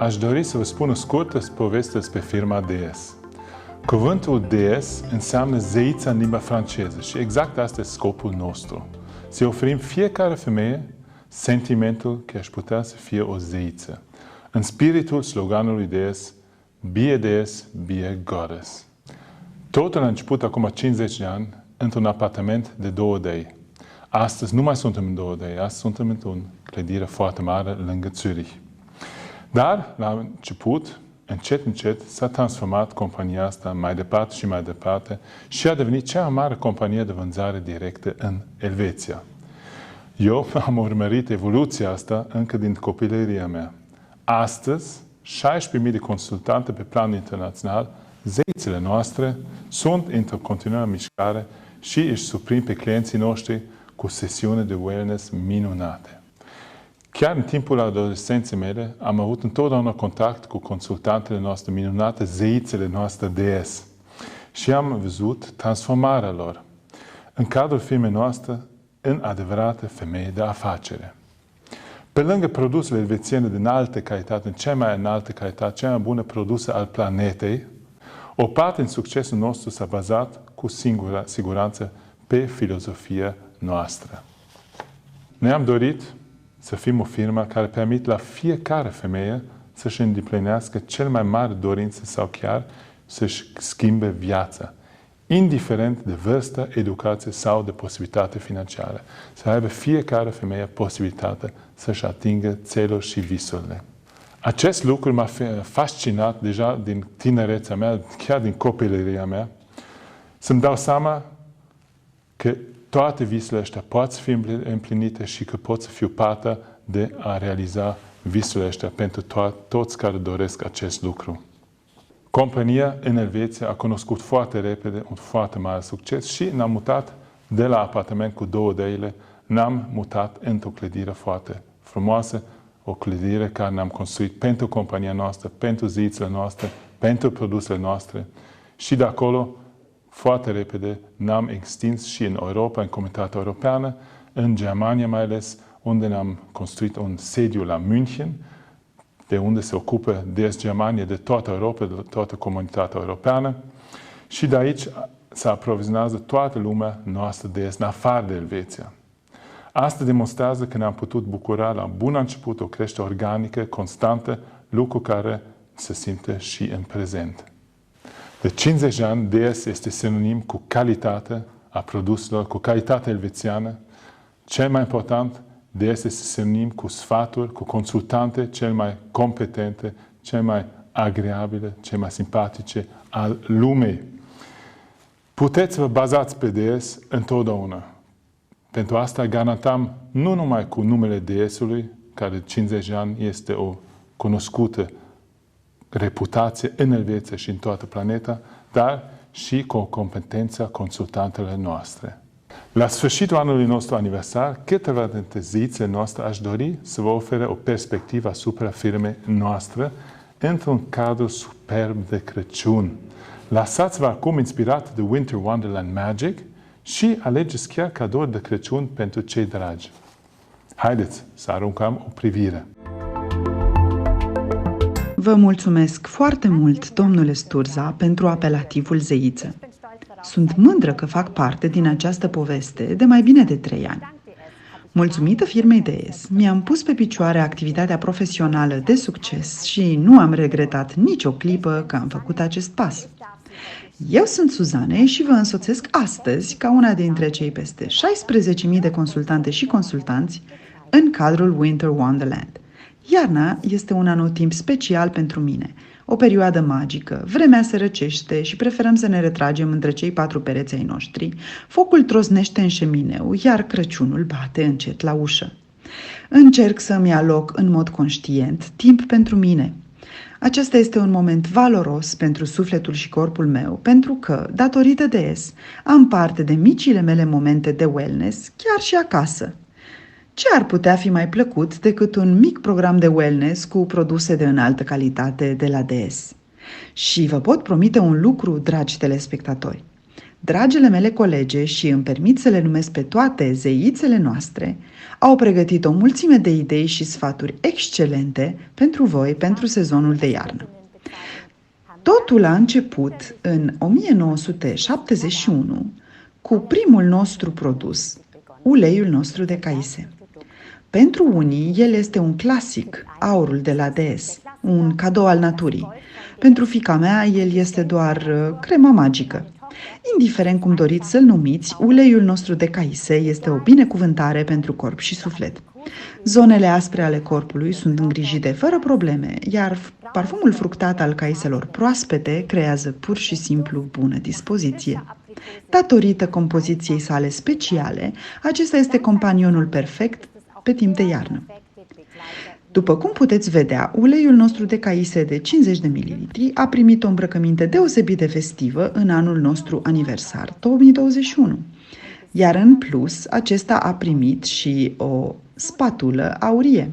aș dori să vă spun o scurtă poveste despre firma DS. Cuvântul DS înseamnă zeiță în limba franceză și exact asta este scopul nostru. Să oferim fiecare femeie sentimentul că aș putea să fie o zeiță. În spiritul sloganului DS, Be a DS, Be a Goddess. Totul a început acum 50 de ani într-un apartament de 2 dei. Astăzi nu mai suntem în 2 dei, astăzi suntem într-o clădire foarte mare lângă Zurich. Dar, la început, încet, s-a transformat compania asta mai departe și mai departe și a devenit cea mai mare companie de vânzare directă în Elveția. Eu am urmărit evoluția asta încă din copilăria mea. Astăzi, 16.000 de consultante pe plan internațional, zeițele noastre, sunt într-o continuă mișcare și își surprind pe clienții noștri cu sesiuni de wellness minunate. Chiar în timpul adolescenței mele am avut întotdeauna contact cu consultantele noastre minunate, zeițele noastre DS. Și am văzut transformarea lor în cadrul firmei noastre în adevărate femei de afacere. Pe lângă produsele elvețiene de înaltă calitate, în cea mai înaltă calitate, cea mai bună produse al planetei, o parte din succesul nostru s-a bazat cu siguranță pe filozofia noastră. Noi am dorit să fim o firmă care permite la fiecare femeie să-și îndeplinească cel mai mare dorințe sau chiar să-și schimbe viața, indiferent de vârstă, educație sau de posibilitate financiară. Să aibă fiecare femeie posibilitatea să-și atingă țeluri și visurile. Acest lucru m-a fascinat deja din tinerețea mea, chiar din copilăria mea, să-mi dau seama că toate visurile ăștia pot fi împlinite și că pot să fiu parte de a realiza visurile ăștia pentru toți care doresc acest lucru. Compania în Elveția a cunoscut foarte repede un foarte mare succes și ne-am mutat de la apartament cu 2 deile, ne-am mutat într-o clădire foarte frumoasă, o clădire care ne-am construit pentru compania noastră, pentru zeițele noastre, pentru produsele noastre și de acolo foarte repede ne-am extins și în Europa, în Comunitatea Europeană, în Germania mai ales, unde ne-am construit un sediu la München, de unde se ocupă DS Germania de toată Europa, de toată Comunitatea Europeană și de aici se aprovizionează toată lumea noastră DS în afară de Elveția. Asta demonstrează că ne-am putut bucura la bun început o creștere organică, constantă, lucru care se simte și în prezent. De 50 de ani, DS este sinonim cu calitatea a produselor, cu calitatea elvețiană. Cel mai important, DS este sinonim cu sfaturi, cu consultante cel mai competente, cel mai agreabile, cel mai simpatice al lumii. Puteți să vă bazați pe DS întotdeauna. Pentru asta garantăm nu numai cu numele DS-ului, care de 50 de ani este o cunoscută reputație în Elveția și în toată planeta, dar și cu competența consultantelor noastre. La sfârșitul anului nostru aniversar, câteva dintre zeițele noastre aș dori să vă ofere o perspectivă asupra firmei noastre într-un cadru superb de Crăciun. Lăsați-vă acum inspirat de Winter Wonderland Magic și alegeți chiar cadouri de Crăciun pentru cei dragi. Haideți să aruncăm o privire. Vă mulțumesc foarte mult, domnule Sturza, pentru apelativul zeiță. Sunt mândră că fac parte din această poveste de mai bine de 3 ani. Mulțumită firmei DS, mi-am pus pe picioare activitatea profesională de succes și nu am regretat nicio clipă că am făcut acest pas. Eu sunt Suzane și vă însoțesc astăzi ca una dintre cei peste 16.000 de consultante și consultanți în cadrul Winter Wonderland. Iarna este un anotimp special pentru mine, o perioadă magică, vremea se răcește și preferăm să ne retragem între cei 4 pereți ai noștri, focul trosnește în șemineu, iar Crăciunul bate încet la ușă. Încerc să-mi aloc în mod conștient timp pentru mine. Acesta este un moment valoros pentru sufletul și corpul meu, pentru că, datorită DS, am parte de micile mele momente de wellness, chiar și acasă. Ce ar putea fi mai plăcut decât un mic program de wellness cu produse de înaltă calitate de la DS? Și vă pot promite un lucru, dragi telespectatori. Dragile mele colege, și îmi permit să le numesc pe toate zeițele noastre, au pregătit o mulțime de idei și sfaturi excelente pentru voi pentru sezonul de iarnă. Totul a început în 1971 cu primul nostru produs, uleiul nostru de caise. Pentru unii, el este un clasic, aurul de la DS, un cadou al naturii. Pentru fiica mea, el este doar crema magică. Indiferent cum doriți să-l numiți, uleiul nostru de caise este o binecuvântare pentru corp și suflet. Zonele aspre ale corpului sunt îngrijite fără probleme, iar parfumul fructat al caiselor proaspete creează pur și simplu bună dispoziție. Datorită compoziției sale speciale, acesta este companionul perfect pe timp de iarnă. După cum puteți vedea, uleiul nostru de caise de 50 de ml a primit o îmbrăcăminte deosebit de festivă în anul nostru aniversar 2021. Iar în plus, acesta a primit și o spatulă aurie.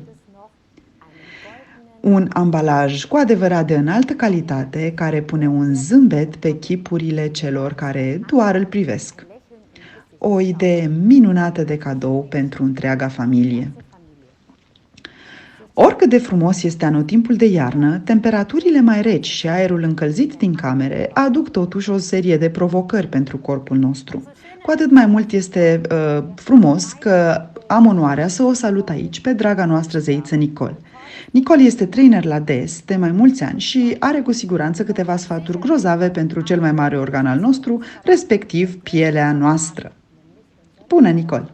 Un ambalaj cu adevărat de înaltă calitate care pune un zâmbet pe chipurile celor care doar îl privesc. O idee minunată de cadou pentru întreaga familie. Oricât de frumos este anotimpul de iarnă, temperaturile mai reci și aerul încălzit din camere aduc totuși o serie de provocări pentru corpul nostru. Cu atât mai mult este frumos că am onoarea să o salut aici pe draga noastră zeiță Nicole. Nicole este trainer la DS de mai mulți ani și are cu siguranță câteva sfaturi grozave pentru cel mai mare organ al nostru, respectiv pielea noastră. Bună, Nicole!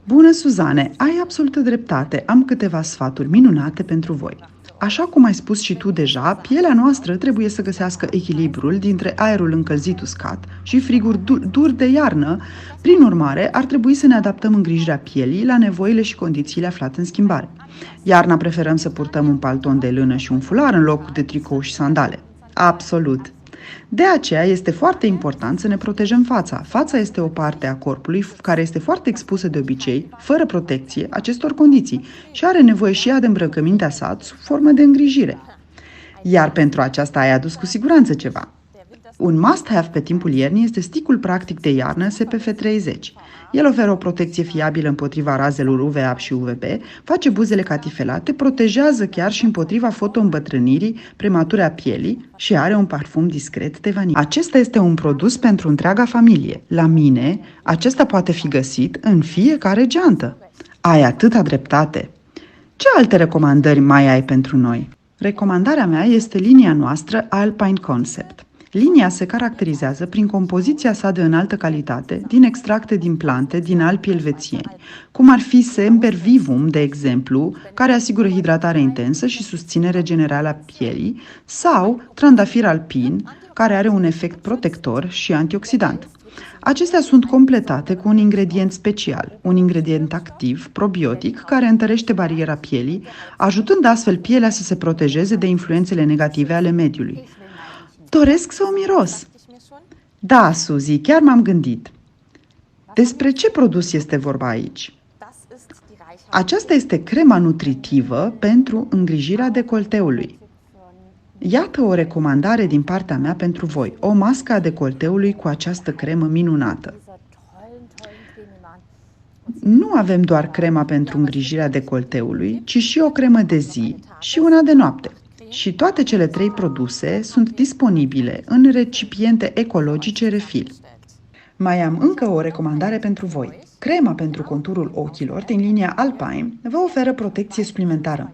Bună, Suzane! Ai absolută dreptate. Am câteva sfaturi minunate pentru voi. Așa cum ai spus și tu deja, pielea noastră trebuie să găsească echilibrul dintre aerul încălzit uscat și frigul dur de iarnă. Prin urmare, ar trebui să ne adaptăm îngrijirea pielii la nevoile și condițiile aflate în schimbare. Iarna preferăm să purtăm un palton de lână și un fular în loc de tricou și sandale. Absolut! De aceea este foarte important să ne protejăm fața. Fața este o parte a corpului care este foarte expusă de obicei, fără protecție, acestor condiții și are nevoie și ea de îmbrăcămintea sa sub formă de îngrijire. Iar pentru aceasta ai adus cu siguranță ceva. Un must-have pe timpul iernii este sticul practic de iarnă SPF30. El oferă o protecție fiabilă împotriva razelor UVA și UVB, face buzele catifelate, protejează chiar și împotriva fotoîmbătrânirii premature a pielii și are un parfum discret de vanilie. Acesta este un produs pentru întreaga familie. La mine, acesta poate fi găsit în fiecare geantă. Ai atâta dreptate! Ce alte recomandări mai ai pentru noi? Recomandarea mea este linia noastră Alpine Concept. Linia se caracterizează prin compoziția sa de înaltă calitate din extracte din plante din Alpii elvețieni, cum ar fi Sempervivum, de exemplu, care asigură hidratare intensă și susține regenerarea pielii, sau Trandafir alpin, care are un efect protector și antioxidant. Acestea sunt completate cu un ingredient special, un ingredient activ, probiotic, care întărește bariera pielii, ajutând astfel pielea să se protejeze de influențele negative ale mediului. Doresc să o miros. Da, Suzy, chiar m-am gândit. Despre ce produs este vorba aici? Aceasta este crema nutritivă pentru îngrijirea decolteului. Iată o recomandare din partea mea pentru voi, o mască a decolteului cu această cremă minunată. Nu avem doar crema pentru îngrijirea decolteului, ci și o cremă de zi și una de noapte. Și toate cele trei produse sunt disponibile în recipiente ecologice refill. Mai am încă o recomandare pentru voi. Crema pentru conturul ochilor din linia Alpine vă oferă protecție suplimentară.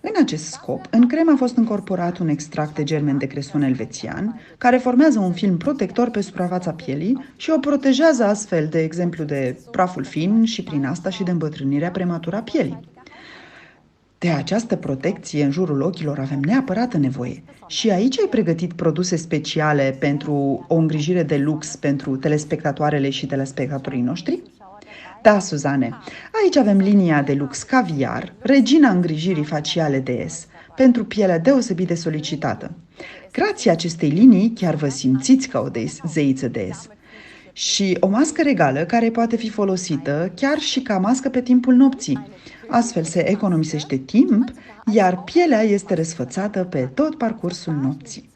În acest scop, în cremă a fost încorporat un extract de germen de creson elvețian, care formează un film protector pe suprafața pielii și o protejează astfel, de exemplu, de praful fin și prin asta și de îmbătrânirea prematură a pielii. De această protecție în jurul ochilor avem neapărat nevoie. Și aici ai pregătit produse speciale pentru o îngrijire de lux pentru telespectatoarele și telespectatorii noștri? Da, Suzane, aici avem linia de lux caviar, regina îngrijirii faciale DS, pentru pielea deosebit de solicitată. Grație acestei linii chiar vă simțiți ca o zeiță DS. Și o mască regală care poate fi folosită chiar și ca mască pe timpul nopții. Astfel se economisește timp, iar pielea este răsfățată pe tot parcursul nopții.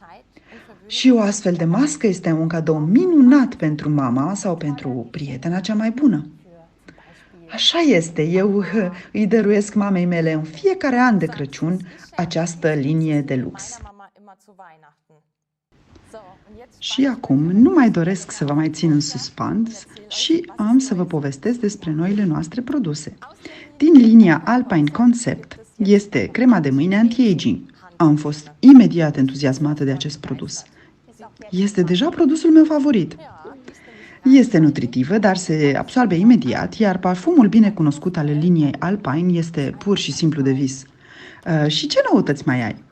Și o astfel de mască este un cadou minunat pentru mama sau pentru prietena cea mai bună. Așa este, eu îi dăruiesc mamei mele în fiecare an de Crăciun această linie de lux. Și acum nu mai doresc să vă mai țin în suspans și am să vă povestesc despre noile noastre produse. Din linia Alpine Concept este crema de mâine anti-aging. Am fost imediat entuziasmată de acest produs. Este deja produsul meu favorit. Este nutritivă, dar se absorbe imediat, iar parfumul bine cunoscut al liniei Alpine este pur și simplu de vis. Și ce noutăți mai ai?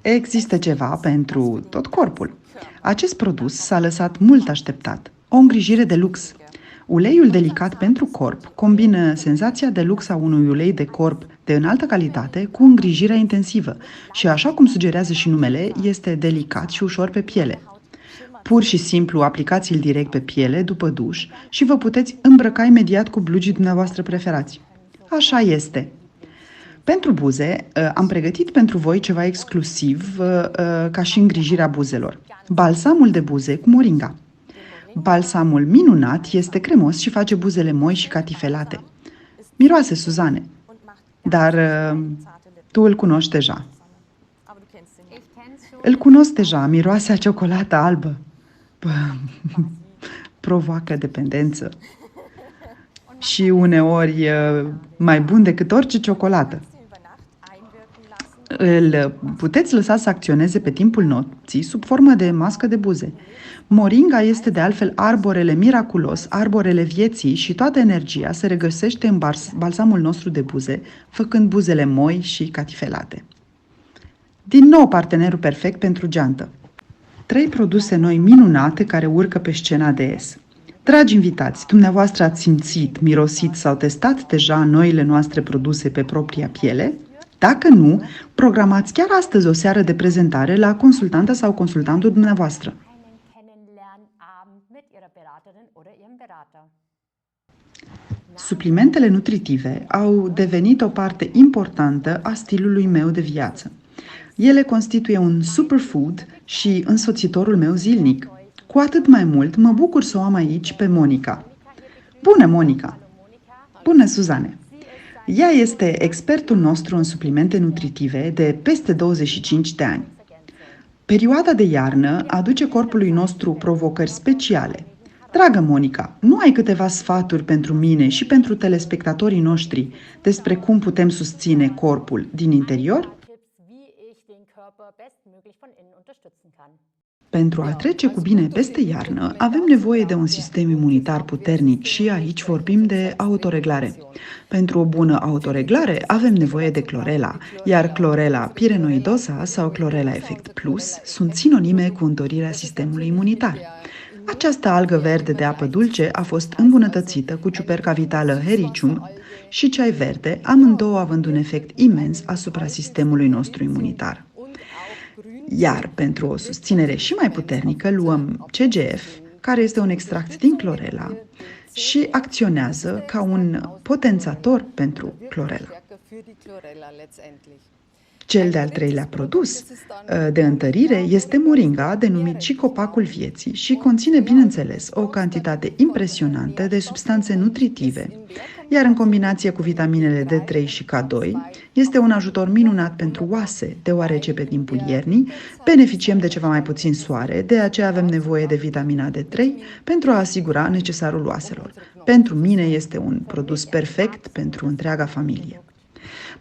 Există ceva pentru tot corpul. Acest produs s-a lăsat mult așteptat. O îngrijire de lux. Uleiul delicat pentru corp combină senzația de lux a unui ulei de corp de înaltă calitate cu îngrijirea intensivă și, așa cum sugerează și numele, este delicat și ușor pe piele. Pur și simplu aplicați-l direct pe piele după duș și vă puteți îmbrăca imediat cu blugii dumneavoastră preferați. Așa este. Pentru buze, am pregătit pentru voi ceva exclusiv ca și îngrijirea buzelor. Balsamul de buze cu moringa. Balsamul minunat este cremos și face buzele moi și catifelate. Miroase, Suzane, dar tu îl cunoști deja. Îl cunosc deja, miroase a ciocolată albă. Provoacă dependență. Și uneori mai bun decât orice ciocolată. Îl puteți lăsa să acționeze pe timpul nopții sub formă de mască de buze. Moringa este de altfel arborele miraculos, arborele vieții și toată energia se regăsește în balsamul nostru de buze, făcând buzele moi și catifelate. Din nou partenerul perfect pentru geantă. 3 produse noi minunate care urcă pe scena DS. Dragi invitați, dumneavoastră ați simțit, mirosit sau testat deja noile noastre produse pe propria piele? Dacă nu, programați chiar astăzi o seară de prezentare la consultanta sau consultantul dumneavoastră. Suplimentele nutritive au devenit o parte importantă a stilului meu de viață. Ele constituie un superfood și însoțitorul meu zilnic. Cu atât mai mult mă bucur să o am aici pe Monica. Bună, Monica! Bună, Suzane! Ea este expertul nostru în suplimente nutritive de peste 25 de ani. Perioada de iarnă aduce corpului nostru provocări speciale. Dragă Monica, nu ai câteva sfaturi pentru mine și pentru telespectatorii noștri despre cum putem susține corpul din interior? Pentru a trece cu bine peste iarnă, avem nevoie de un sistem imunitar puternic și aici vorbim de autoreglare. Pentru o bună autoreglare avem nevoie de clorela, iar clorela pirenoidosa sau clorela efect plus sunt sinonime cu întărirea sistemului imunitar. Această algă verde de apă dulce a fost îmbunătățită cu ciuperca vitală Hericium și ceai verde, amândouă având un efect imens asupra sistemului nostru imunitar. Iar pentru o susținere și mai puternică luăm CGF, care este un extract din clorela și acționează ca un potențator pentru clorela. Cel de-al treilea produs de întărire este moringa, denumit și copacul vieții, și conține, bineînțeles, o cantitate impresionantă de substanțe nutritive, iar în combinație cu vitaminele D3 și K2, este un ajutor minunat pentru oase, deoarece pe timpul iernii beneficiem de ceva mai puțin soare, de aceea avem nevoie de vitamina D3 pentru a asigura necesarul oaselor. Pentru mine este un produs perfect pentru întreaga familie.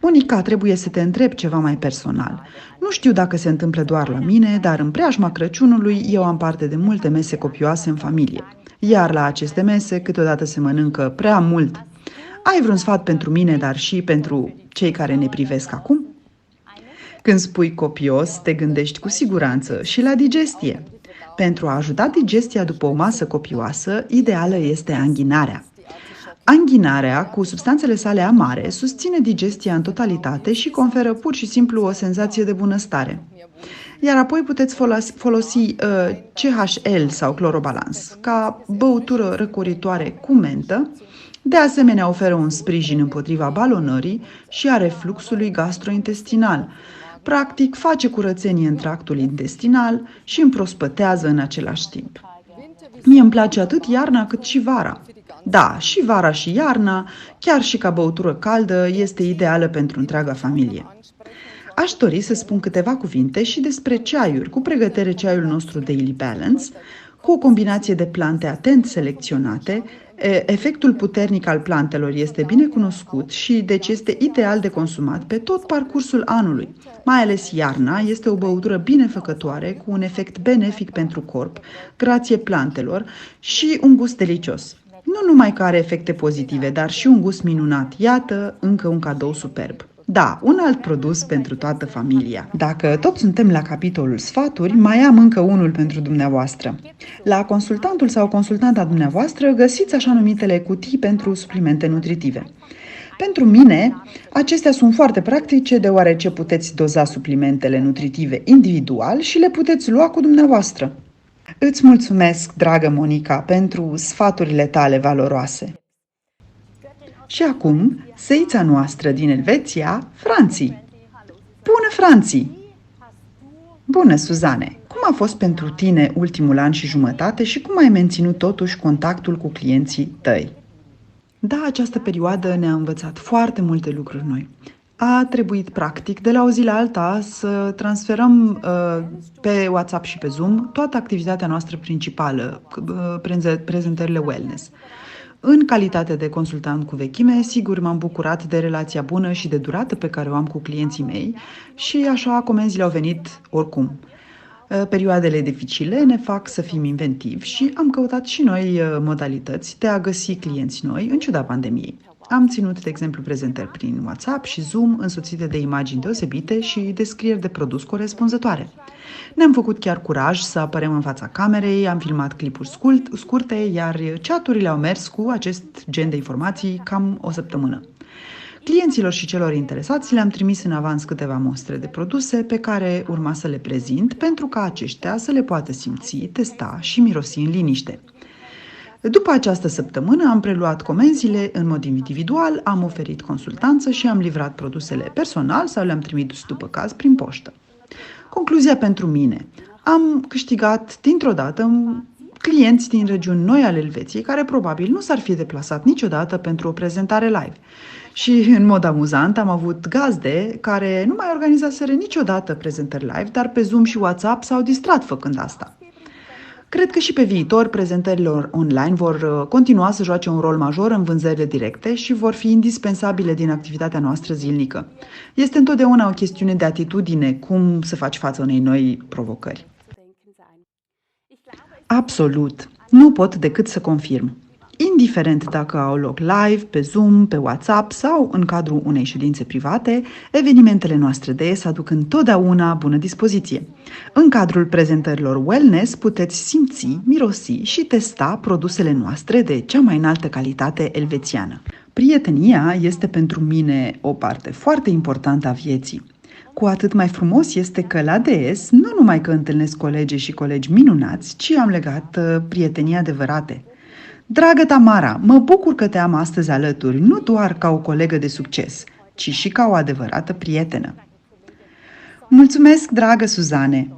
Monica, trebuie să te întreb ceva mai personal. Nu știu dacă se întâmplă doar la mine, dar în preajma Crăciunului eu am parte de multe mese copioase în familie. Iar la aceste mese câteodată se mănâncă prea mult. Ai vreun sfat pentru mine, dar și pentru cei care ne privesc acum? Când spui copios, te gândești cu siguranță și la digestie. Pentru a ajuta digestia după o masă copioasă, ideală este anghinarea. Anghinarea, cu substanțele sale amare, susține digestia în totalitate și conferă pur și simplu o senzație de bunăstare. Iar apoi puteți folosi CHL sau clorobalans ca băutură răcoritoare cu mentă. De asemenea, oferă un sprijin împotriva balonării și a refluxului gastrointestinal. Practic, face curățenie în tractul intestinal și împrospătează în același timp. Mie îmi place atât iarna cât și vara. Da, și vara și iarna, chiar și ca băutură caldă, este ideală pentru întreaga familie. Aș dori să spun câteva cuvinte și despre ceaiuri, cu pregătere ceaiul nostru Daily Balance, cu o combinație de plante atent selecționate. Efectul puternic al plantelor este bine cunoscut și deci este ideal de consumat pe tot parcursul anului. Mai ales iarna este o băutură binefăcătoare cu un efect benefic pentru corp, grație plantelor și un gust delicios. Nu numai că are efecte pozitive, dar și un gust minunat. Iată, încă un cadou superb. Da, un alt produs pentru toată familia. Dacă tot suntem la capitolul sfaturi, mai am încă unul pentru dumneavoastră. La consultantul sau consultanta dumneavoastră găsiți așa numitele cutii pentru suplimente nutritive. Pentru mine, acestea sunt foarte practice deoarece puteți doza suplimentele nutritive individual și le puteți lua cu dumneavoastră. Îți mulțumesc, dragă Monica, pentru sfaturile tale valoroase. Și acum, zeița noastră din Elveția, Franții. Bună, Franții! Bună, Suzane! Cum a fost pentru tine ultimul an și jumătate și cum ai menținut totuși contactul cu clienții tăi? Da, această perioadă ne-a învățat foarte multe lucruri noi. A trebuit, practic, de la o zi la alta să transferăm pe WhatsApp și pe Zoom toată activitatea noastră principală, prezentările wellness. În calitate de consultant cu vechime, sigur m-am bucurat de relația bună și de durată pe care o am cu clienții mei și așa comenzile au venit oricum. Perioadele dificile ne fac să fim inventivi și am căutat și noi modalități de a găsi clienți noi în ciuda pandemiei. Am ținut, de exemplu, prezentări prin WhatsApp și Zoom, însoțite de imagini deosebite și descrieri de produs corespunzătoare. Ne-am făcut chiar curaj să apărăm în fața camerei, am filmat clipuri scurte, iar chaturile au mers cu acest gen de informații cam o săptămână. Clienților și celor interesați le-am trimis în avans câteva mostre de produse pe care urma să le prezint pentru ca aceștia să le poată simți, testa și mirosi în liniște. După această săptămână am preluat comenzile în mod individual, am oferit consultanță și am livrat produsele personal sau le-am trimis după caz prin poștă. Concluzia pentru mine. Am câștigat dintr-o dată clienți din regiuni noi ale Elveției care probabil nu s-ar fi deplasat niciodată pentru o prezentare live. Și, în mod amuzant, am avut gazde care nu mai organizaseră niciodată prezentări live, dar pe Zoom și WhatsApp s-au distrat făcând asta. Cred că și pe viitor prezentările online vor continua să joace un rol major în vânzările directe și vor fi indispensabile din activitatea noastră zilnică. Este întotdeauna o chestiune de atitudine cum să faci față unei noi provocări. Absolut. Nu pot decât să confirm. Indiferent dacă au loc live, pe Zoom, pe WhatsApp sau în cadrul unei ședințe private, evenimentele noastre DS aduc întotdeauna bună dispoziție. În cadrul prezentărilor wellness puteți simți, mirosi și testa produsele noastre de cea mai înaltă calitate elvețiană. Prietenia este pentru mine o parte foarte importantă a vieții. Cu atât mai frumos este că la DS nu numai că întâlnesc colege și colegi minunați, ci am legat prietenii adevărate. Dragă Tamara, mă bucur că te am astăzi alături, nu doar ca o colegă de succes, ci și ca o adevărată prietenă. Mulțumesc, dragă Suzane!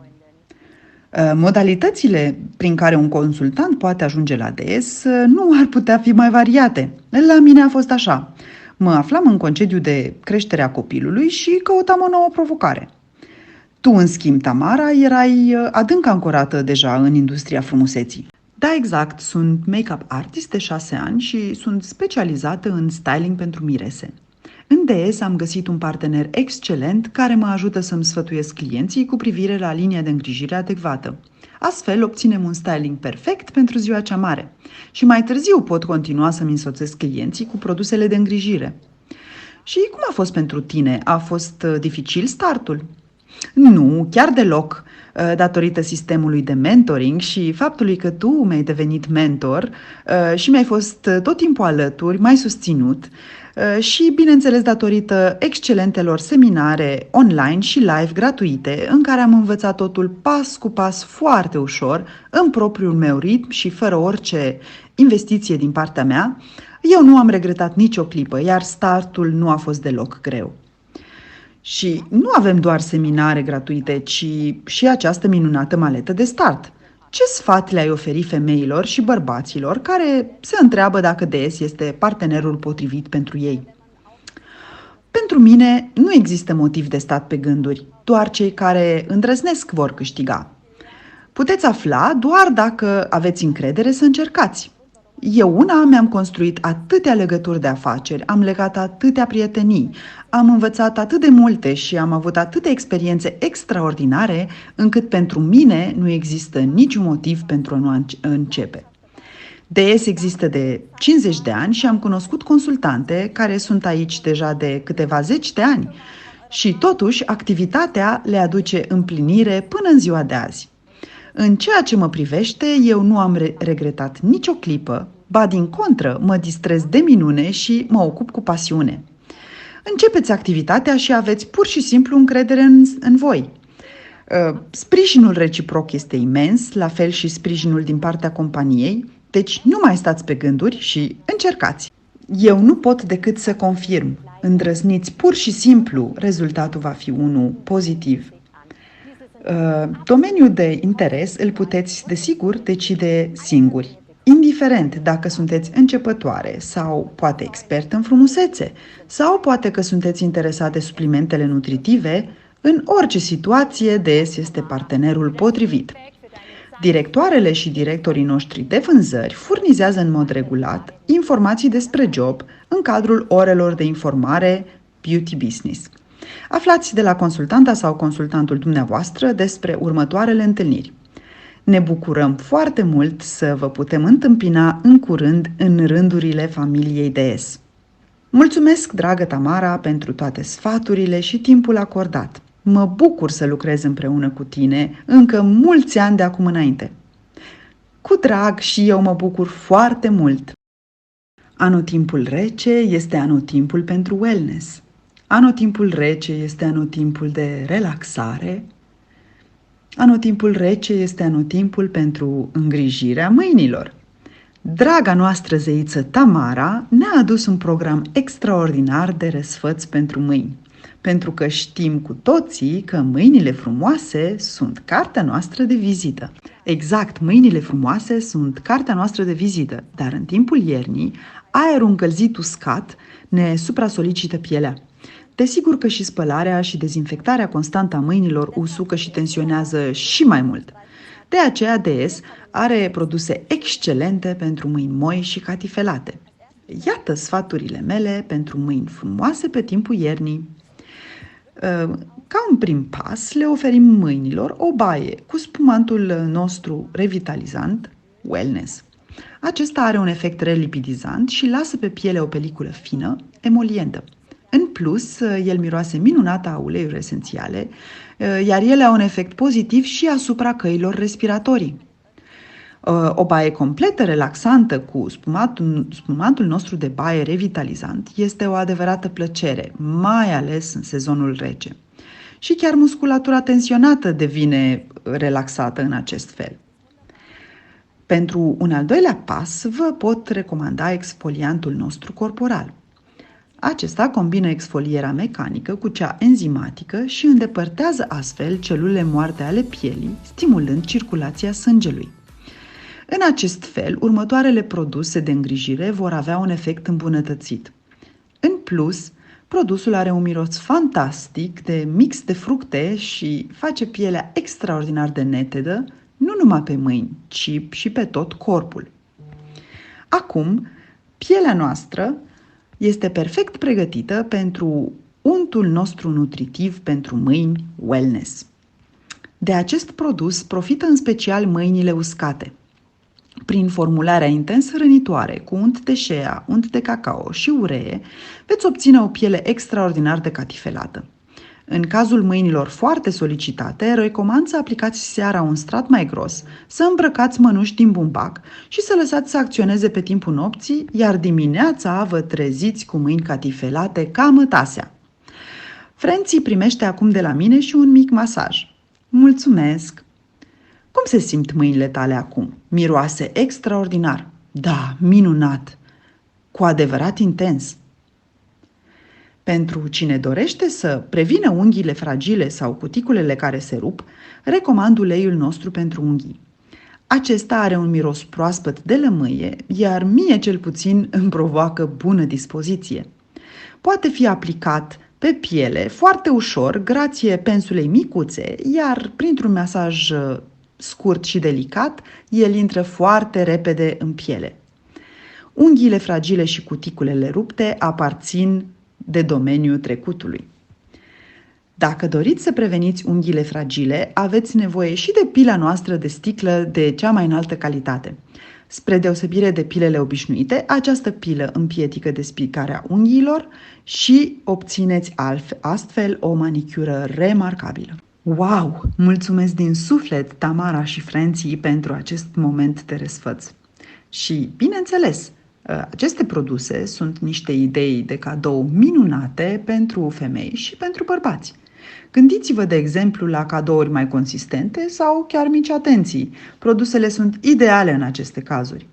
Modalitățile prin care un consultant poate ajunge la DS nu ar putea fi mai variate. La mine a fost așa. Mă aflam în concediu de creștere a copilului și căutam o nouă provocare. Tu, în schimb, Tamara, erai adânc ancorată deja în industria frumuseții. Da, exact, sunt make-up artist de 6 ani și sunt specializată în styling pentru mirese. În DS am găsit un partener excelent care mă ajută să-mi sfătuiesc clienții cu privire la linia de îngrijire adecvată. Astfel obținem un styling perfect pentru ziua cea mare și mai târziu pot continua să-mi însoțesc clienții cu produsele de îngrijire. Și cum a fost pentru tine? A fost dificil startul? Nu, chiar deloc, datorită sistemului de mentoring și faptului că tu mi-ai devenit mentor și mi-ai fost tot timpul alături, m-ai susținut și, bineînțeles, datorită excelentelor seminare online și live gratuite în care am învățat totul pas cu pas foarte ușor, în propriul meu ritm și fără orice investiție din partea mea, eu nu am regretat nicio clipă, iar startul nu a fost deloc greu. Și nu avem doar seminare gratuite, ci și această minunată maletă de start. Ce sfat le-ai oferi femeilor și bărbaților care se întreabă dacă DS este partenerul potrivit pentru ei? Pentru mine nu există motiv de stat pe gânduri, doar cei care îndrăznesc vor câștiga. Puteți afla doar dacă aveți încredere să încercați. Eu una mi-am construit atâtea legături de afaceri, am legat atâtea prietenii, am învățat atât de multe și am avut atâtea experiențe extraordinare, încât pentru mine nu există niciun motiv pentru a nu începe. DS există de 50 de ani și am cunoscut consultante care sunt aici deja de câteva zeci de ani și totuși activitatea le aduce împlinire până în ziua de azi. În ceea ce mă privește, eu nu am regretat nicio clipă, ba din contră, mă distrez de minune și mă ocup cu pasiune. Începeți activitatea și aveți pur și simplu încredere în voi. Sprijinul reciproc este imens, la fel și sprijinul din partea companiei, deci nu mai stați pe gânduri și încercați. Eu nu pot decât să confirm. Îndrăzniți pur și simplu, rezultatul va fi unul pozitiv. Domeniul de interes îl puteți, desigur, decide singuri. Indiferent dacă sunteți începătoare sau poate expert în frumusețe sau poate că sunteți interesat de suplimentele nutritive, în orice situație DS este partenerul potrivit. Directoarele și directorii noștri de vânzări furnizează în mod regulat informații despre job în cadrul orelor de informare Beauty Business. Aflați de la consultanta sau consultantul dumneavoastră despre următoarele întâlniri. Ne bucurăm foarte mult să vă putem întâmpina în curând în rândurile familiei DS. Mulțumesc, dragă Tamara, pentru toate sfaturile și timpul acordat. Mă bucur să lucrez împreună cu tine încă mulți ani de acum înainte. Cu drag, și eu mă bucur foarte mult. Anotimpul rece este anotimpul pentru wellness. Anotimpul rece este anotimpul de relaxare. Anotimpul rece este anotimpul pentru îngrijirea mâinilor. Draga noastră zeiță Tamara ne-a adus un program extraordinar de răsfăț pentru mâini, pentru că știm cu toții că mâinile frumoase sunt cartea noastră de vizită. Exact, mâinile frumoase sunt cartea noastră de vizită, dar în timpul iernii, aerul încălzit uscat ne supra-solicită pielea. Desigur că și spălarea și dezinfectarea constantă a mâinilor usucă și tensionează și mai mult. De aceea DS are produse excelente pentru mâini moi și catifelate. Iată sfaturile mele pentru mâini frumoase pe timpul iernii. Ca un prim pas, le oferim mâinilor o baie cu spumantul nostru revitalizant, Wellness. Acesta are un efect relipidizant și lasă pe piele o peliculă fină, emolientă. În plus, el miroase minunat a uleiuri esențiale, iar ele au un efect pozitiv și asupra căilor respiratorii. O baie completă, relaxantă, cu spumantul nostru de baie revitalizant este o adevărată plăcere, mai ales în sezonul rece. Și chiar musculatura tensionată devine relaxată în acest fel. Pentru un al doilea pas, vă pot recomanda exfoliantul nostru corporal. Acesta combină exfolierea mecanică cu cea enzimatică și îndepărtează astfel celulele moarte ale pielii, stimulând circulația sângelui. În acest fel, următoarele produse de îngrijire vor avea un efect îmbunătățit. În plus, produsul are un miros fantastic de mix de fructe și face pielea extraordinar de netedă, nu numai pe mâini, ci și pe tot corpul. Acum, pielea noastră este perfect pregătită pentru untul nostru nutritiv pentru mâini Wellness. De acest produs profită în special mâinile uscate. Prin formularea intens hrănitoare cu unt de shea, unt de cacao și uree, veți obține o piele extraordinar de catifelată. În cazul mâinilor foarte solicitate, recomand să aplicați seara un strat mai gros, să îmbrăcați mănuși din bumbac și să lăsați să acționeze pe timpul nopții, iar dimineața vă treziți cu mâini catifelate ca mătasea. Franții primește acum de la mine și un mic masaj. Mulțumesc! Cum se simt mâinile tale acum? Miroase extraordinar. Da, minunat! Cu adevărat intens! Pentru cine dorește să prevină unghiile fragile sau cuticulele care se rup, recomand uleiul nostru pentru unghii. Acesta are un miros proaspăt de lămâie, iar mie cel puțin îmi provoacă bună dispoziție. Poate fi aplicat pe piele foarte ușor, grație pensulei micuțe, iar printr-un masaj scurt și delicat, el intră foarte repede în piele. Unghiile fragile și cuticulele rupte aparțin de domeniul trecutului. Dacă doriți să preveniți unghiile fragile, aveți nevoie și de pila noastră de sticlă de cea mai înaltă calitate. Spre deosebire de pilele obișnuite, această pilă împiedică despicarea unghiilor și obțineți astfel o manicură remarcabilă. Wow! Mulțumesc din suflet, Tamara și Franții, pentru acest moment de răsfăț. Și, bineînțeles, aceste produse sunt niște idei de cadou minunate pentru femei și pentru bărbați. Gândiți-vă, de exemplu, la cadouri mai consistente sau chiar mici atenții. Produsele sunt ideale în aceste cazuri.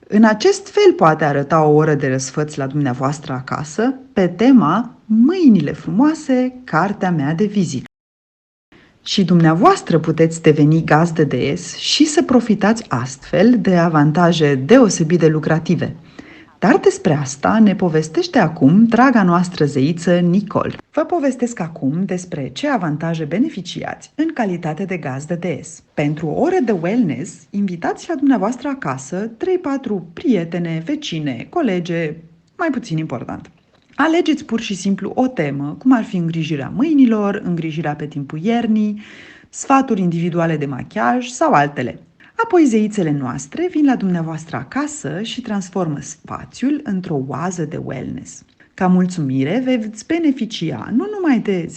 În acest fel poate arăta o oră de răsfăț la dumneavoastră acasă pe tema Mâinile frumoase, cartea mea de vizită. Și dumneavoastră puteți deveni gazdă DS și să profitați astfel de avantaje deosebit de lucrative. Dar despre asta ne povestește acum draga noastră zeiță Nicole. Vă povestesc acum despre ce avantaje beneficiați în calitate de gazdă DS. Pentru o oră de wellness, invitați la dumneavoastră acasă 3-4 prietene, vecine, colege, mai puțin important. Alegeți pur și simplu o temă, cum ar fi îngrijirea mâinilor, îngrijirea pe timpul iernii, sfaturi individuale de machiaj sau altele. Apoi zeițele noastre vin la dumneavoastră acasă și transformă spațiul într-o oază de wellness. Ca mulțumire, veți beneficia nu numai de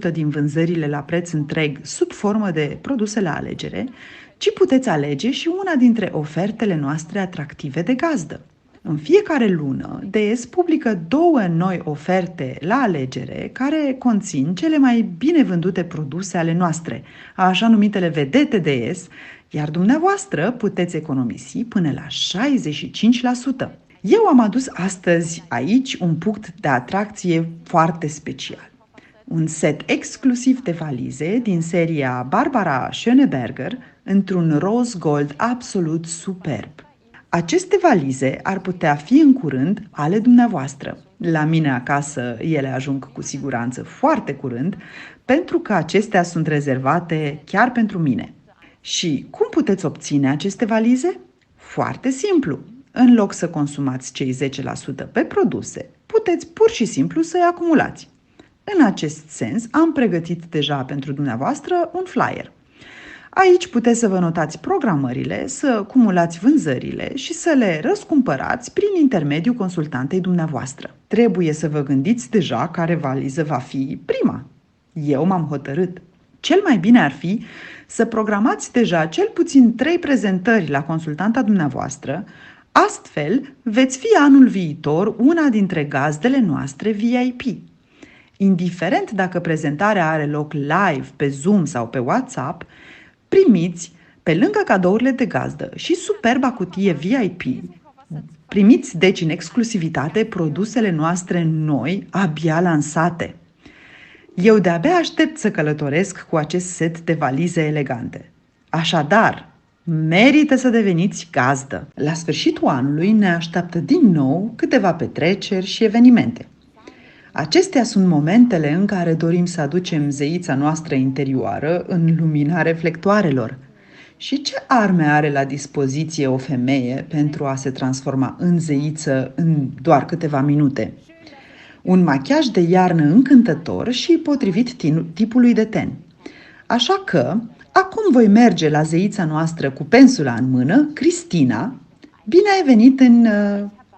10% din vânzările la preț întreg sub formă de produse la alegere, ci puteți alege și una dintre ofertele noastre atractive de gazdă. În fiecare lună, DS publică 2 noi oferte la alegere care conțin cele mai bine vândute produse ale noastre, așa numitele vedete DS, iar dumneavoastră puteți economisi până la 65%. Eu am adus astăzi aici un punct de atracție foarte special. Un set exclusiv de valize din seria Barbara Schöneberger într-un roz gold absolut superb. Aceste valize ar putea fi în curând ale dumneavoastră. La mine acasă ele ajung cu siguranță foarte curând, pentru că acestea sunt rezervate chiar pentru mine. Și cum puteți obține aceste valize? Foarte simplu. În loc să consumați cei 10% pe produse, puteți pur și simplu să-i acumulați. În acest sens, am pregătit deja pentru dumneavoastră un flyer. Aici puteți să vă notați programările, să cumulați vânzările și să le răscumpărați prin intermediul consultantei dumneavoastră. Trebuie să vă gândiți deja care valiză va fi prima. Eu m-am hotărât. Cel mai bine ar fi să programați deja cel puțin 3 prezentări la consultanta dumneavoastră, astfel veți fi anul viitor una dintre gazdele noastre VIP. Indiferent dacă prezentarea are loc live, pe Zoom sau pe WhatsApp, primiți, pe lângă cadourile de gazdă și superba cutie VIP, primiți deci în exclusivitate produsele noastre noi, abia lansate. Eu de-abia aștept să călătoresc cu acest set de valize elegante. Așadar, merită să deveniți gazdă. La sfârșitul anului ne așteaptă din nou câteva petreceri și evenimente. Acestea sunt momentele în care dorim să aducem zeița noastră interioară în lumina reflectoarelor. Și ce arme are la dispoziție o femeie pentru a se transforma în zeiță în doar câteva minute? Un machiaj de iarnă încântător și potrivit tipului de ten. Așa că, acum voi merge la zeița noastră cu pensula în mână, Cristina. Bine ai venit în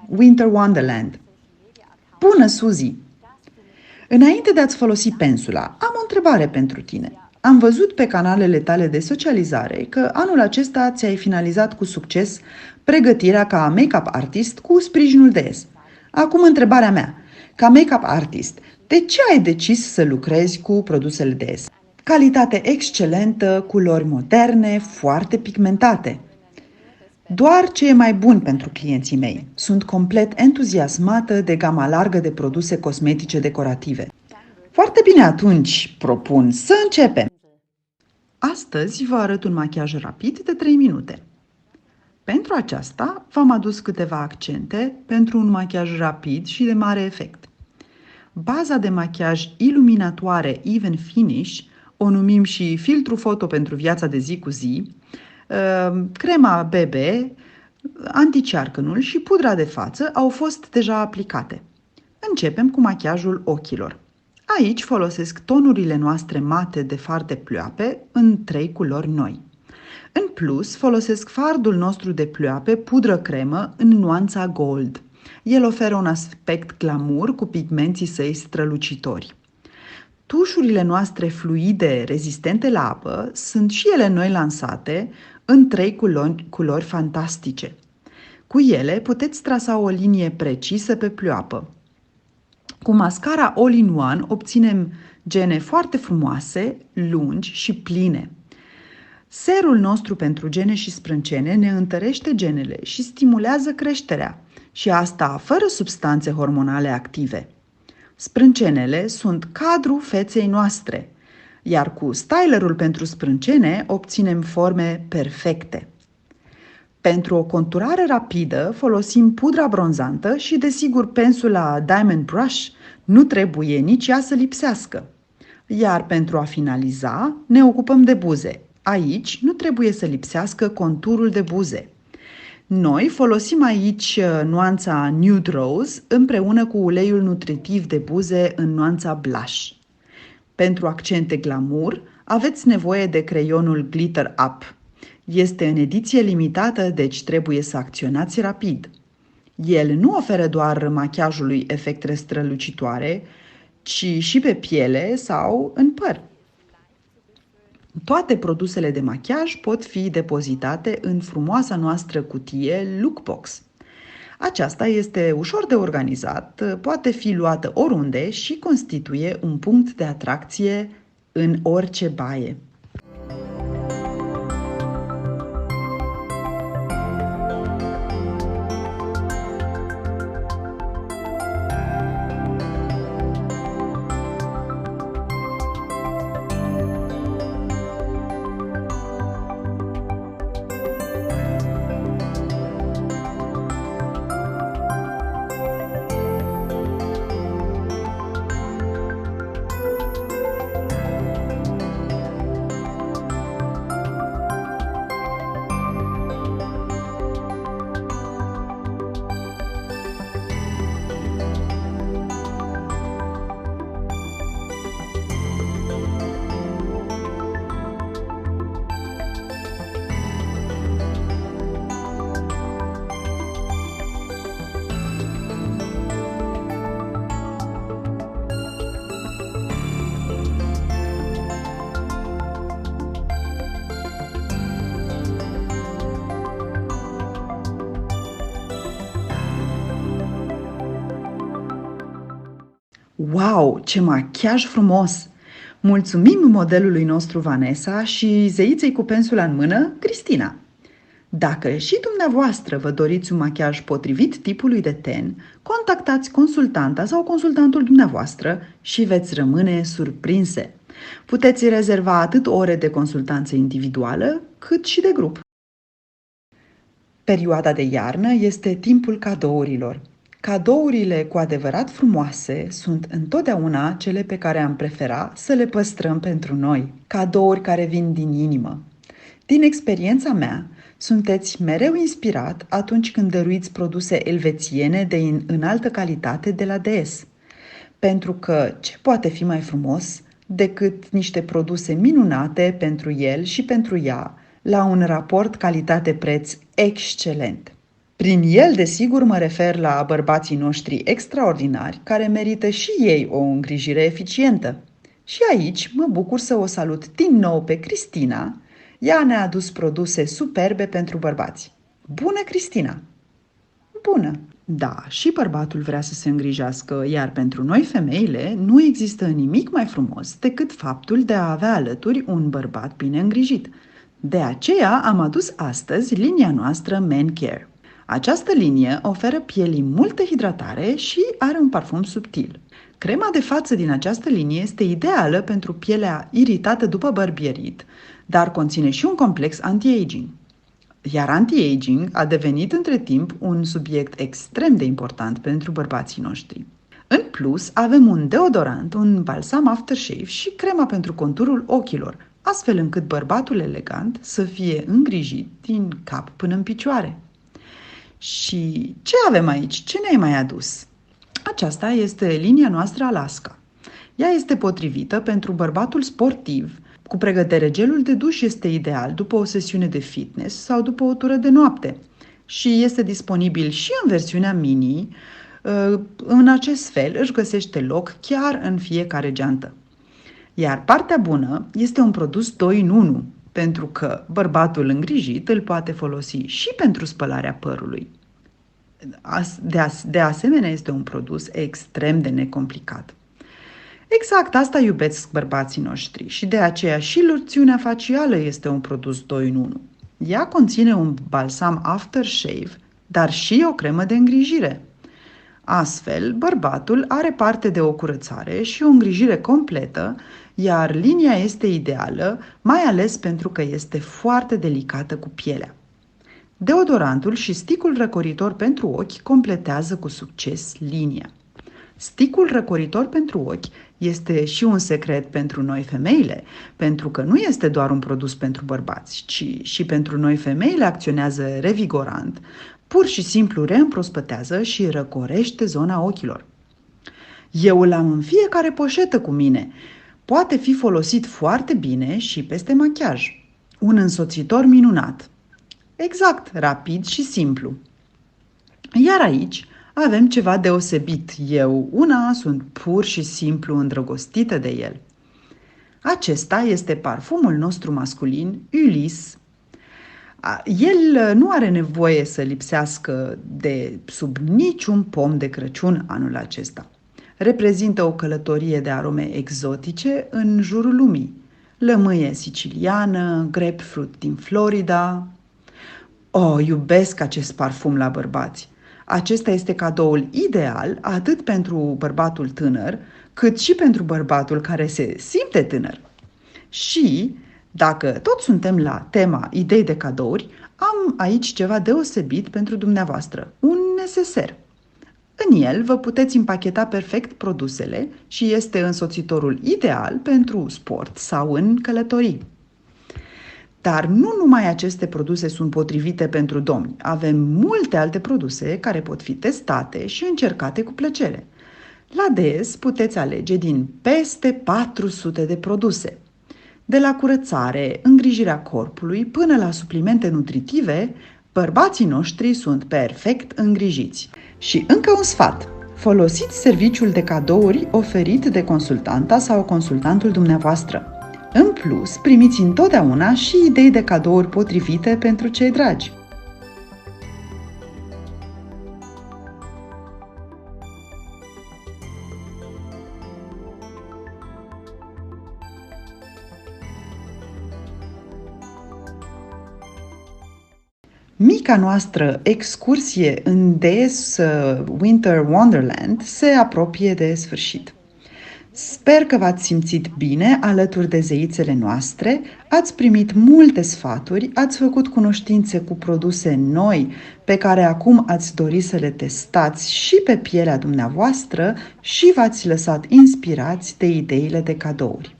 Winter Wonderland! Bună, Suzy! Înainte de a-ți folosi pensula, am o întrebare pentru tine. Am văzut pe canalele tale de socializare că anul acesta ți-ai finalizat cu succes pregătirea ca make-up artist cu sprijinul DS. Acum întrebarea mea. Ca make-up artist, de ce ai decis să lucrezi cu produsele DS? Calitate excelentă, culori moderne, foarte pigmentate. Doar ce e mai bun pentru clienții mei. Sunt complet entuziasmată de gama largă de produse cosmetice decorative. Foarte bine, atunci propun să începem! Astăzi vă arăt un machiaj rapid de 3 minute. Pentru aceasta v-am adus câteva accente pentru un machiaj rapid și de mare efect. Baza de machiaj iluminatoare Even Finish, o numim și filtru foto pentru viața de zi cu zi, crema BB, anticearcănul și pudra de față au fost deja aplicate. Începem cu machiajul ochilor. Aici folosesc tonurile noastre mate de fard de pleoape în 3 culori noi. În plus, folosesc fardul nostru de pleoape pudră cremă în nuanța gold. El oferă un aspect glamour cu pigmenții săi strălucitori. Tușurile noastre fluide rezistente la apă sunt și ele noi lansate în 3 culori fantastice. Cu ele puteți trasa o linie precisă pe pleoapă. Cu mascara All-in-One obținem gene foarte frumoase, lungi și pline. Serul nostru pentru gene și sprâncene ne întărește genele și stimulează creșterea, și asta fără substanțe hormonale active. Sprâncenele sunt cadrul feței noastre, iar cu stylerul pentru sprâncene obținem forme perfecte. Pentru o conturare rapidă folosim pudra bronzantă și, desigur, pensula Diamond Brush nu trebuie nici ea să lipsească. Iar pentru a finaliza, ne ocupăm de buze. Aici nu trebuie să lipsească conturul de buze. Noi folosim aici nuanța Nude Rose împreună cu uleiul nutritiv de buze în nuanța Blush. Pentru accente glamour aveți nevoie de creionul Glitter Up. Este în ediție limitată, deci trebuie să acționați rapid. El nu oferă doar machiajului efecte strălucitoare, ci și pe piele sau în păr. Toate produsele de machiaj pot fi depozitate în frumoasa noastră cutie Lookbox. Aceasta este ușor de organizat, poate fi luată oriunde și constituie un punct de atracție în orice baie. Wow, ce machiaj frumos! Mulțumim modelului nostru Vanessa și zeiței cu pensula în mână, Cristina. Dacă și dumneavoastră vă doriți un machiaj potrivit tipului de ten, contactați consultanta sau consultantul dumneavoastră și veți rămâne surprinse. Puteți rezerva atât ore de consultanță individuală, cât și de grup. Perioada de iarnă este timpul cadourilor. Cadourile cu adevărat frumoase sunt întotdeauna cele pe care am prefera să le păstrăm pentru noi. Cadouri care vin din inimă. Din experiența mea, sunteți mereu inspirat atunci când dăruiți produse elvețiene de înaltă calitate de la DS. Pentru că ce poate fi mai frumos decât niște produse minunate pentru el și pentru ea, la un raport calitate-preț excelent. Prin el, desigur, mă refer la bărbații noștri extraordinari, care merită și ei o îngrijire eficientă. Și aici mă bucur să o salut din nou pe Cristina. Ea ne-a adus produse superbe pentru bărbați. Bună, Cristina! Bună! Da, și bărbatul vrea să se îngrijească, iar pentru noi femeile nu există nimic mai frumos decât faptul de a avea alături un bărbat bine îngrijit. De aceea am adus astăzi linia noastră Men Care. Această linie oferă pielii multă hidratare și are un parfum subtil. Crema de față din această linie este ideală pentru pielea iritată după bărbierit, dar conține și un complex anti-aging. Iar anti-aging a devenit între timp un subiect extrem de important pentru bărbații noștri. În plus, avem un deodorant, un balsam aftershave și crema pentru conturul ochilor, astfel încât bărbatul elegant să fie îngrijit din cap până în picioare. Și ce avem aici? Ce ne-ai mai adus? Aceasta este linia noastră Alaska. Ea este potrivită pentru bărbatul sportiv. Cu pregătere, gelul de duș este ideal după o sesiune de fitness sau după o tură de noapte și este disponibil și în versiunea mini. În acest fel își găsește loc chiar în fiecare geantă. Iar partea bună este un produs 2 în 1, pentru că bărbatul îngrijit îl poate folosi și pentru spălarea părului. De asemenea, este un produs extrem de necomplicat. Exact asta iubesc bărbații noștri și de aceea și loțiunea facială este un produs 2 în 1. Ea conține un balsam aftershave, dar și o cremă de îngrijire. Astfel, bărbatul are parte de o curățare și o îngrijire completă, iar linia este ideală, mai ales pentru că este foarte delicată cu pielea. Deodorantul și sticul răcoritor pentru ochi completează cu succes linia. Sticul răcoritor pentru ochi este și un secret pentru noi femeile, pentru că nu este doar un produs pentru bărbați, ci și pentru noi femeile acționează revigorant, pur și simplu reîmprospătează și răcorește zona ochilor. Eu îl am în fiecare poșetă cu mine. Poate fi folosit foarte bine și peste machiaj. Un însoțitor minunat. Exact, rapid și simplu. Iar aici avem ceva deosebit. Eu sunt pur și simplu îndrăgostită de el. Acesta este parfumul nostru masculin, Ulysse. El nu are nevoie să lipsească de sub niciun pom de Crăciun anul acesta. Reprezintă o călătorie de arome exotice în jurul lumii. Lămâie siciliană, grapefruit din Florida. Iubesc acest parfum la bărbați. Acesta este cadoul ideal atât pentru bărbatul tânăr, cât și pentru bărbatul care se simte tânăr. Și, dacă tot suntem la tema idei de cadouri, am aici ceva deosebit pentru dumneavoastră, un neseser. În el vă puteți împacheta perfect produsele și este însoțitorul ideal pentru sport sau în călătorii. Dar nu numai aceste produse sunt potrivite pentru domni. Avem multe alte produse care pot fi testate și încercate cu plăcere. La DS puteți alege din peste 400 de produse. De la curățare, îngrijirea corpului, până la suplimente nutritive, bărbații noștri sunt perfect îngrijiți. Și încă un sfat. Folosiți serviciul de cadouri oferit de consultanta sau consultantul dumneavoastră. În plus, primiți întotdeauna și idei de cadouri potrivite pentru cei dragi. Mica noastră excursie în DS Winter Wonderland se apropie de sfârșit. Sper că v-ați simțit bine alături de zeițele noastre, ați primit multe sfaturi, ați făcut cunoștințe cu produse noi pe care acum ați dori să le testați și pe pielea dumneavoastră și v-ați lăsat inspirați de ideile de cadouri.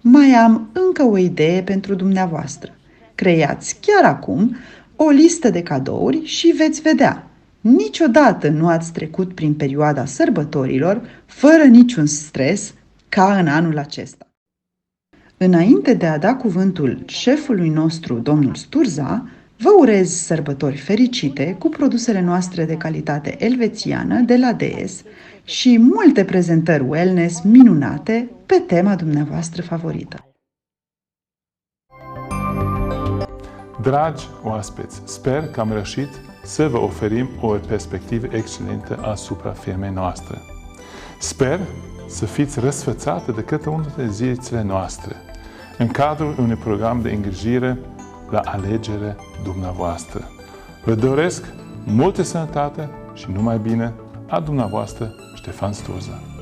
Mai am încă o idee pentru dumneavoastră. Creați chiar acum o listă de cadouri și veți vedea. Niciodată nu ați trecut prin perioada sărbătorilor fără niciun stres ca în anul acesta. Înainte de a da cuvântul șefului nostru, domnul Sturza, vă urez sărbători fericite cu produsele noastre de calitate elvețiană de la DS și multe prezentări wellness minunate pe tema dumneavoastră favorită. Dragi oaspeți, sper că am reușit să vă oferim o perspectivă excelentă asupra firmei noastre. Sper să fiți răsfățate de către unul de zeițele noastre, în cadrul unui program de îngrijire la alegere dumneavoastră. Vă doresc multă sănătate și numai bine, a dumneavoastră, Ștefan Sturza.